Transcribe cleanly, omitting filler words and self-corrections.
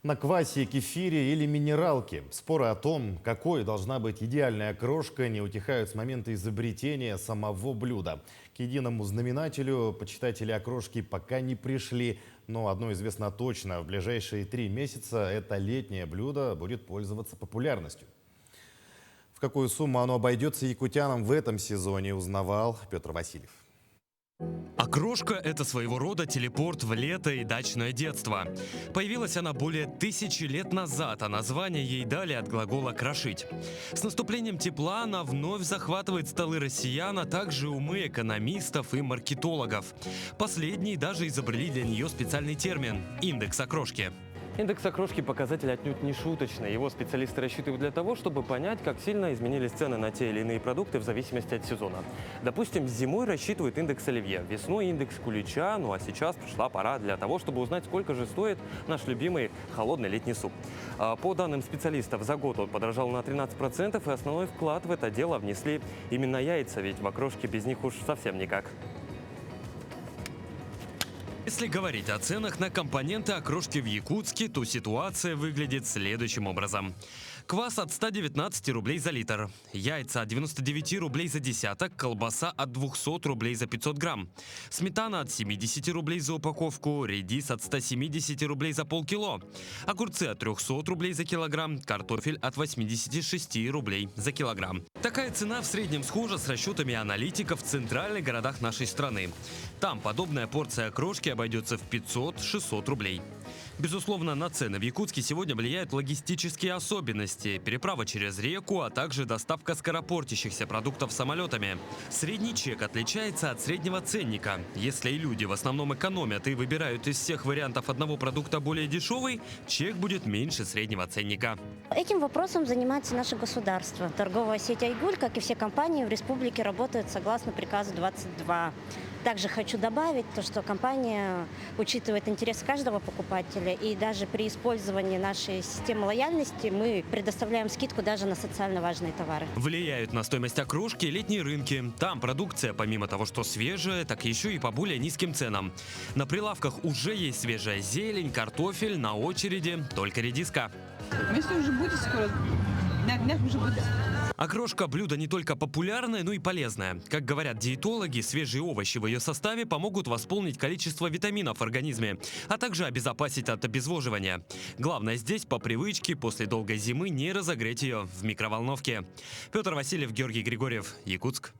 На квасе, кефире или минералке. Споры о том, какой должна быть идеальная крошка, не утихают с момента изобретения самого блюда. К единому знаменателю почитатели окрошки пока не пришли. Но одно известно точно: в ближайшие 3 месяца это летнее блюдо будет пользоваться популярностью. В какую сумму оно обойдется якутянам в этом сезоне, узнавал Петр Васильев. Окрошка – это своего рода телепорт в лето и дачное детство. Появилась она более 1000 лет назад, а название ей дали от глагола «крошить». С наступлением тепла она вновь захватывает столы россиян, а также умы экономистов и маркетологов. Последние даже изобрели для нее специальный термин – индекс окрошки. Индекс окрошки – показатель отнюдь не шуточный. Его специалисты рассчитывают для того, чтобы понять, как сильно изменились цены на те или иные продукты в зависимости от сезона. Допустим, зимой рассчитывают индекс оливье, весной индекс кулича, ну а сейчас пришла пора для того, чтобы узнать, сколько же стоит наш любимый холодный летний суп. По данным специалистов, за год он подорожал на 13%, и основной вклад в это дело внесли именно яйца, ведь в окрошке без них уж совсем никак. Если говорить о ценах на компоненты окрошки в Якутске, то ситуация выглядит следующим образом. Квас от 119 рублей за литр, яйца от 99 рублей за десяток, колбаса от 200 рублей за 500 грамм, сметана от 70 рублей за упаковку, редис от 170 рублей за полкило, огурцы от 300 рублей за килограмм, картофель от 86 рублей за килограмм. Такая цена в среднем схожа с расчетами аналитиков в центральных городах нашей страны. Там подобная порция окрошки обойдется в 500-600 рублей. Безусловно, на цены в Якутске сегодня влияют логистические особенности, переправа через реку, а также доставка скоропортящихся продуктов самолетами. Средний чек отличается от среднего ценника. Если люди в основном экономят и выбирают из всех вариантов одного продукта более дешевый, чек будет меньше среднего ценника. Этим вопросом занимается наше государство. Торговая сеть «Айгуль», как и все компании в республике, работает согласно приказу 22. Также хочу добавить то, что компания учитывает интерес каждого покупателя, и даже при использовании нашей системы лояльности мы предоставляем скидку даже на социально важные товары. Влияют на стоимость окрошки летние рынки. Там продукция, помимо того, что свежая, так еще и по более низким ценам. На прилавках уже есть свежая зелень, картофель, на очереди только редиска. Весной уже будет скоро, на днях уже будет. Окрошка – блюдо не только популярное, но и полезное. Как говорят диетологи, свежие овощи в ее составе помогут восполнить количество витаминов в организме, а также обезопасить от обезвоживания. Главное здесь по привычке после долгой зимы не разогреть ее в микроволновке. Петр Васильев, Георгий Григорьев, Якутск.